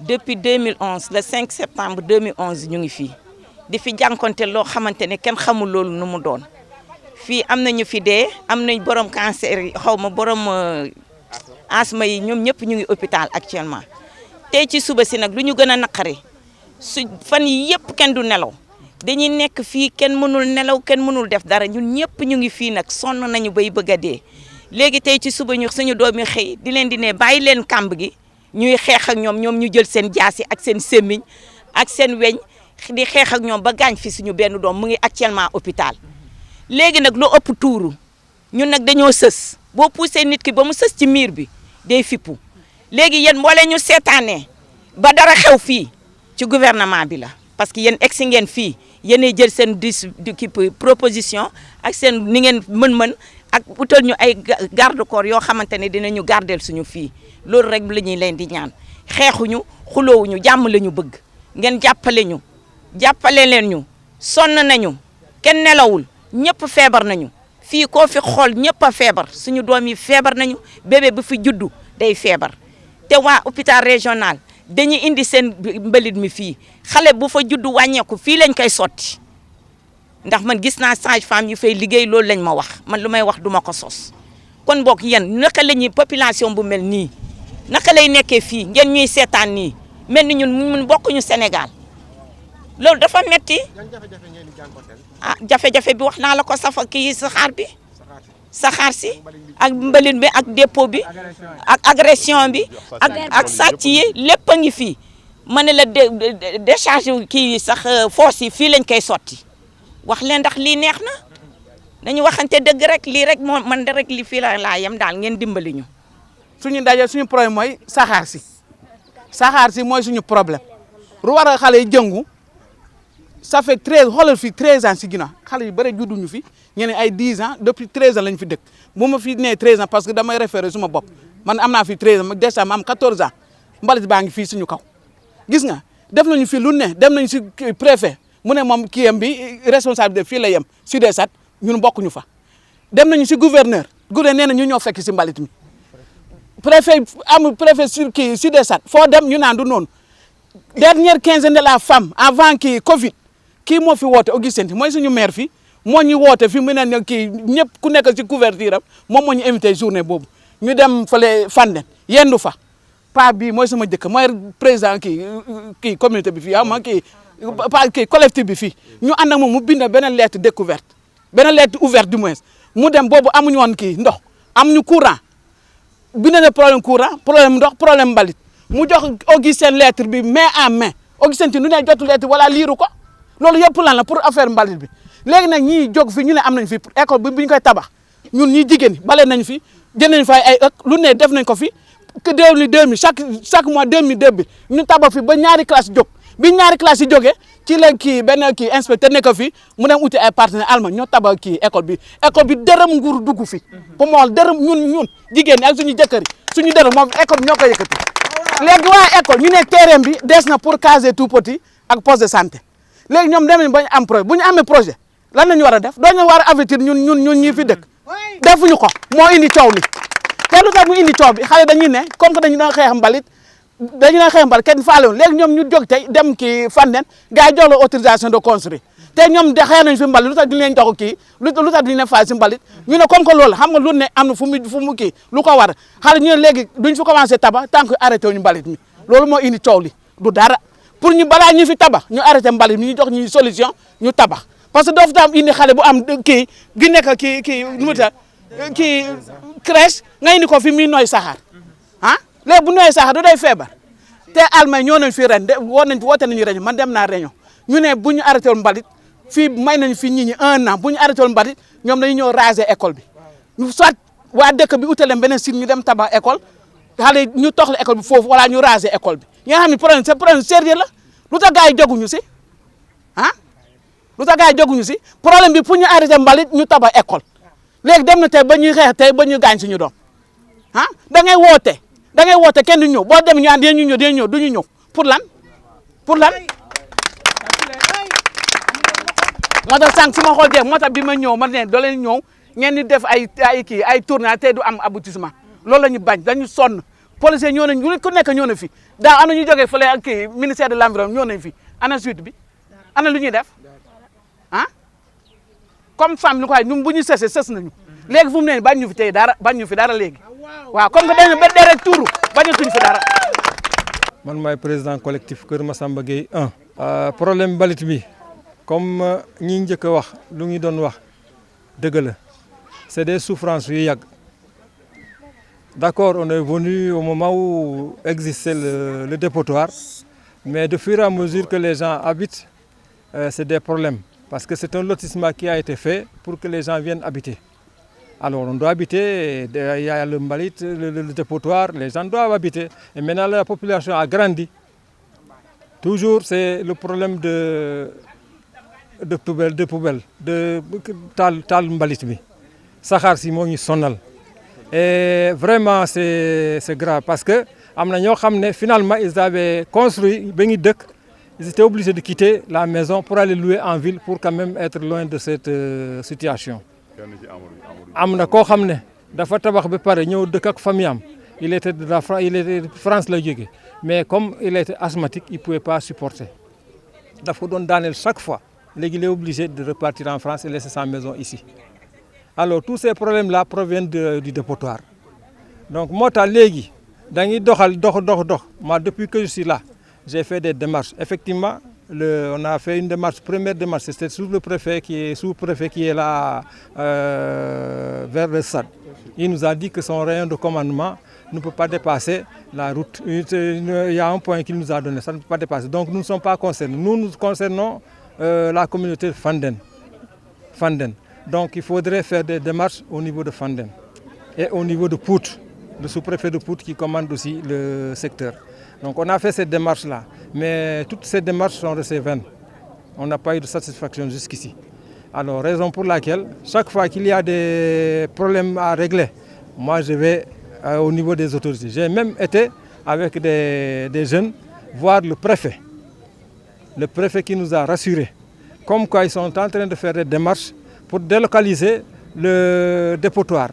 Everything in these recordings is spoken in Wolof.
depuis 2011 le 5 septembre 2011 ñu ngi fii di fi jànkonte loo xamante ne kenn xamul loolu nu mu doon fii am nañu fi dee am nañ borom cancer yi xaw ma borom asma yi ñoom ñëpp ñu ngi hôpital actuellement tey ci suba si nag lu ñu gën a naqari su fan yi yëpp kenn du nelaw dañuy nekk fii kenn mënul nelaw kenn mënul def dara ñun ñëpp ñu ngi fii nag sonn nañu bay bëgg a dee léegi tey ci suba ñu suñu doomi xëy di leen di ne bàyyi leen kàmb gi ñuy xeex ak ñoom ñu jël seen jaasi ak seen sémmiñ ak seen weñ di xeex ak ñoom ba gaañ fi suñu benn doom mu ngi actuellement hôpital léegi nag lu ëpp tuuru ñun nag dañoo sës boo poussé nit ki ba mu sës ci miir bi day fippu léegi yéen moo leen ñu seetaanee ba dara xew fii ci gouvernement bi la parce que yéen egsi ngeen fii yéenay jël seen proposition ak seen ni ngeen mën-mën ak utal ñu ay garde corps yoo xamante ne dinañu gardeel suñu fii loolu rek la ñuy leen di ñaan xeexuñu xuloowuñu jàmm la ñu bëgg ngeen jàppale leen ñu sonn nañu kenn nelawul ñëpp feebar nañu fii koo fi xool ñëpp a feebar suñu doom yi feebar nañu bébé bu fi juddu day feebar te waa hôpital régional dañuy indi seen mbalit mi fii xale bu fa juddu wàññeeku fii lañ koy sotti ndax man gis naa sage-femme yu fay liggéey loolu lañ ma wax man lu may wax duma ko sos kon boog yéen naka la ñuy population bu mel nii naka lay nekkee fii ngeen ñuy seetaan nii mel ni ñun bokkuñu Sénégal loolu dafa metti ah jafe-jafe bi wax naa la ko saxaar bi saxaar si ak mbalit bi ak dépôt bi ak agression bi ak sàcc yi lépp a ngi fii ma ne la décharge kii yi sax foos yi fii lañ koy sotti wax leen ndax lii neex na dañu waxante dëgg rek lii rek moo man de rek li fii laa yem daal ngeen dimbali ñu. suñu ndaje suñu problème mooy saxaar si mooy suñu problème lu war a xale yi jëngu ça fait 13 xoolal fi 13 ans si ginnaaw xale yu bëri judduñu fi ñeneen ay 10 ans depuis 13 ans lañ fi dëkk bu ma fi nee 13 ans parce que damay référé suma bopp man am naa fi 13 ans déjà ma am 14 ans mbalit baa ngi fii suñu kaw gis nga def nañu fi lu ne dem nañu si préfet mu ne moom kiyam bi responsabilité fii la yem Sud-Esat ñun bokkuñu fa dem nañu si gouverneur nee na ñu ñoo fekk si mbalit mi préfet sur kii Sud-Esat foo dem ñu naan du noonu dernière quinzaine de la femme avant kii Covid kii moo fi woote Augustin mooy suñu maire fi moo ñu woote fi mu ne ne kii ñëpp ku nekk ci couverture am moom moo ñu invité journée boobu ñu dem fële Fandène yendu fa pa bii mooy sama jëkk mooy président kii communauté bi fii ma kii collectif bi fii ñu ànd ak moom mu bind beneen lettre découverte beneen lettre ouverte du moins mu dem boobu amuñu woon kii ndox amuñu courant bind na problème courant problème ndox problème mbalit mu jox Augustin lettre bi main en main Augustin nu ne jotu lettre wala liiru ko loolu yëpp lan la pour affaire mbalit bi léegi nag ñii jóg fi ñu ne am nañ fi école bi ñu koy tabax ñun ñii jigéen ñi bale nañ fi jënd nañ fa ay ëkk lu ne def nañ ko fi que 2000 chaque mois 2002 bi ñu tabax fi ba ñaari classe jóg bi ñaari classe yi jógee ci la kii benn kii inspecteur nekk fi mu dem uti ay partenaire allemand ñoo tabax kii école bi dërëm nguur dugg fi pour mu wax dërëm ñun jigéen ñi ak suñu jëkkër yi suñu dërëm moom école bi ñoo koy yëkkati léegi waa école ñu ne terrain bi des na pour caser tout petit ak poste de santé léegi ñoom dem nañ ba ñu am projet bu ñu amee projet lan la ñu war a def dooñu war a avertir ñun ñii fi dëkk defuñu ko moo indi coow li te lu tax mu indi coow bi xale dañuy ne comme que dañu doon xeex mbalit kenn faale woon léegi ñoom ñu jóg tey dem kii Fandène gars yi jox la autorisation de construire te ñoom de xeex nañ fi mbalit lu tax duñu leen jox kii lu tax duñu leen faale si mbalit ñu ne comme que loolu xam nga lu ne am na fu mu kii lu ko war xale ñu ne léegi duñ fi commencé tabax tant que arrêté wuñu mbalit mi loolu moo indi coow li du dara pour ñu balaa ñu fi tabax ñu arrêté mbalit mi ñu jox ñu solution ñu tabax parce que doo fi tam indi xale bu am kii gi nekk kii nu mu ta kii crèche nga indi ko fi muy nooy saxaar ah léegi bu nooy saxaar du day feebar te almay ñoo nañ fi ren de woote nañu réunion man dem naa réunion ñu ne bu ñu arrêté woon mbalit fii may nañ fi nit ñi 1 an bu ñu arrêté woon mbalit ñoom dañu ñëw raser école bi ñu soit waa dëkk bi utale beneen site ñu dem tabax école xale ñu toxla école bi foofu wala ñu raser école bi nga xam ne problème sérieux la lu tax gars yi jóguñu si ah lu tax gars yi jóguñu si problème bi pour ñu arrêté mbalit ñu tabax école léegi dem na tey ba ñuy xeex tey ba ñu gaañ suñu doom ah da ngay woote kenn du ñëw boo dem ñu ànd dinañu ñëw du ñu ñëw pour lan moo tax sànq su ma xool moo tax bi ma ñëw ma ne doo leen ñëw ngeen di def ay tournée te du am aboutissement loolu la ñu bañ dañu sonn policiers ñoo nañ ku nekk ñoo na fi daa ana ñu jógee fële ak kii ministère de l'environnement ñoo nañ fi ana suite bi ana lu ñuy def ah comme femme ni ko ñun bu ñu sësee sës nañu léegi fu mu ne bañ ñu fi tey dara bañ ñu fi dara léegi waaw comme que dañu ba dee rek tuuru bañatuñ fi dara. man maay président collectif Kër Massamba Gueye 1. problème mbalit bi comme ñi njëkk a wax lu ñu doon wax dëgg la c'est des souffrances yu yàgg d'accord on est venu au moment où existait le dépotoir mais de fur et à mesure que les gens habitent c'est des problèmes parce que c'est un lotissement qui a été fait pour que les gens viennent habiter. Alors on doit habiter, il y a le mbalit, le dépotoir, les gens doivent habiter. Et maintenant la population a grandi. Toujours c'est le problème de poubelle, de tal mbalit bi. Saxaar si moo ñu sonal. Et vraiment c'est grave parce que am na ñoo xam ne finalement ils avaient construit ba ñu dëkk, ils étaient obligés de quitter la maison pour aller louer en ville pour quand même être loin de cette situation. am na koo xam ne dafa tabax ba pare ñëw dëkk ak famille am il était de la France, il était France la jóge mais comme il était asthmatique il pouvait pas supporter daf ko doon daaneel chaque fois léegi il est obligé de repartir en France et laisser sa maison ici. Alors tous ces problèmes là proviennent du dépotoir donc moo tax léegi dañuy dox moi depuis que je suis là j'ai fait des démarches effectivement. On a fait une démarche, première démarche, c'était sous-préfet qui est là vers le stade. Il nous a dit que son rayon de commandement ne peut pas dépasser la route. Il y a un point qu'il nous a donné, ça ne peut pas dépasser. Donc nous ne sommes pas concernés. Nous concernons la communauté de Fandène. Donc il faudrait faire des démarches au niveau de Fandène et au niveau de Pout, le sous-préfet de Pout qui commande aussi le secteur. Donc on a fait cette démarche-là, mais toutes ces démarches sont restées vaines. On n'a pas eu de satisfaction jusqu'ici. Alors raison pour laquelle, chaque fois qu'il y a des problèmes à régler, moi je vais au niveau des autorités. J'ai même été avec des jeunes voir le préfet qui nous a rassurés, comme quoi ils sont en train de faire des démarches pour délocaliser le dépotoir.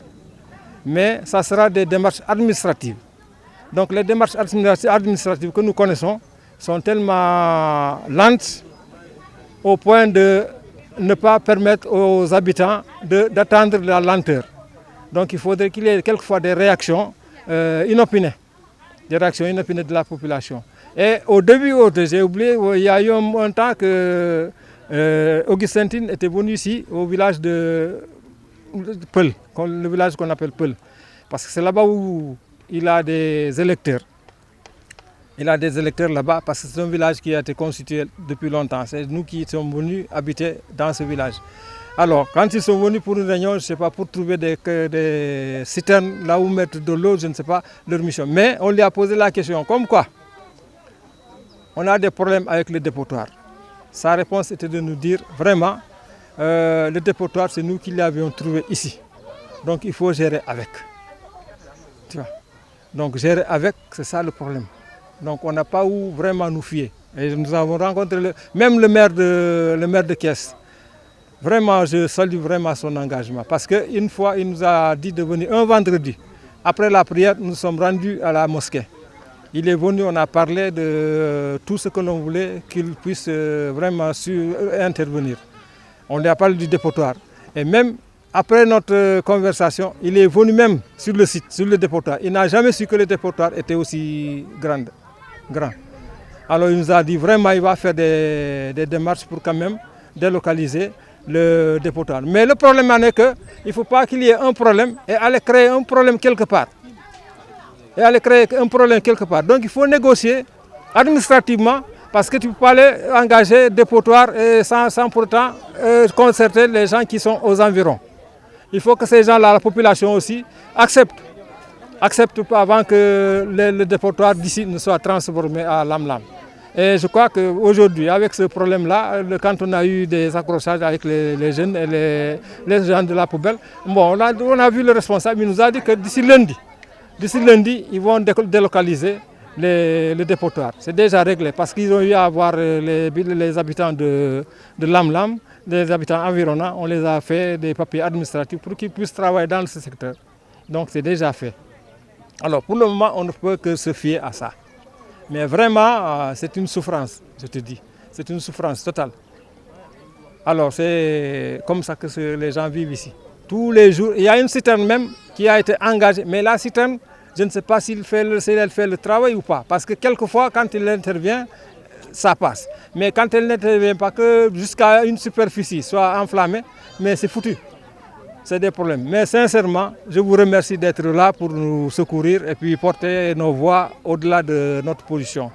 Mais ça sera des démarches administratives. Donc les démarches administratives que nous connaissons sont tellement lentes au point de ne pas permettre aux habitants d'attendre la lenteur. Donc il faudrait qu'il y ait quelquefois des réactions inopinées de la population. Et au début, j'ai oublié, il y a eu un temps que Augustin Tine était venu ici au village de Peul, le village qu'on appelle Peul. Parce que c'est là-bas où il a des électeurs. Il a des électeurs là-bas parce que c'est un village qui a été constitué depuis longtemps. C'est nous qui sommes venus habiter dans ce village. Alors, quand ils sont venus pour une réunion, je ne sais pas, pour trouver des citernes là où mettre de l'eau, je ne sais pas leur mission. Mais on lui a posé la question, comme quoi on a des problèmes avec le dépotoir. Sa réponse était de nous dire, vraiment, le dépotoir, c'est nous qui l'avions trouvé ici. Donc il faut gérer avec. Tu vois? Donc gérer avec, c'est ça le problème. Donc on n'a pas où vraiment nous fier. Et nous avons rencontré même le maire de Thiès. Vraiment, je salue vraiment son engagement. Parce qu'une fois, il nous a dit de venir un vendredi. Après la prière, nous sommes rendus à la mosquée. Il est venu, on a parlé de tout ce que l'on voulait qu'il puisse vraiment intervenir. On lui a parlé du dépotoir. Et même après notre conversation, il est venu même sur le site, sur le dépotoir. Il n'a jamais su que le dépotoir était aussi grand. Alors il nous a dit vraiment il va faire des démarches pour quand même délocaliser le dépotoir. Mais le problème en est qu'il ne faut pas qu'il y ait un problème et aller créer un problème quelque part. Donc il faut négocier administrativement parce que tu ne peux pas aller engager des dépotoirs et sans pourtant concerter les gens qui sont aux environs. Il faut que ces gens-là, la population aussi, acceptent avant que le dépotoir d'ici ne soit transformé à Lamlam. Et je crois qu'aujourd'hui, avec ce problème-là, quand on a eu des accrochages avec les jeunes et les gens de la poubelle, bon, on a vu le responsable, il nous a dit que d'ici lundi, ils vont délocaliser le dépotoir. C'est déjà réglé parce qu'ils ont eu à voir les habitants de Lamlam, les habitants environnants, on les a fait des papiers administratifs pour qu'ils puissent travailler dans ce secteur. Donc c'est déjà fait. Alors pour le moment, on ne peut que se fier à ça. Mais vraiment, c'est une souffrance, je te dis. C'est une souffrance totale. Alors c'est comme ça que les gens vivent ici. Tous les jours, il y a une citerne même qui a été engagée. Mais la citerne, je ne sais pas si elle fait le travail ou pas. Parce que quelquefois, quand il intervient, ça passe. Mais quand elle n'intervient pas, que jusqu'à une superficie soit enflammée, mais c'est foutu. C'est des problèmes. Mais sincèrement, je vous remercie d'être là pour nous secourir et puis porter nos voix au-delà de notre position.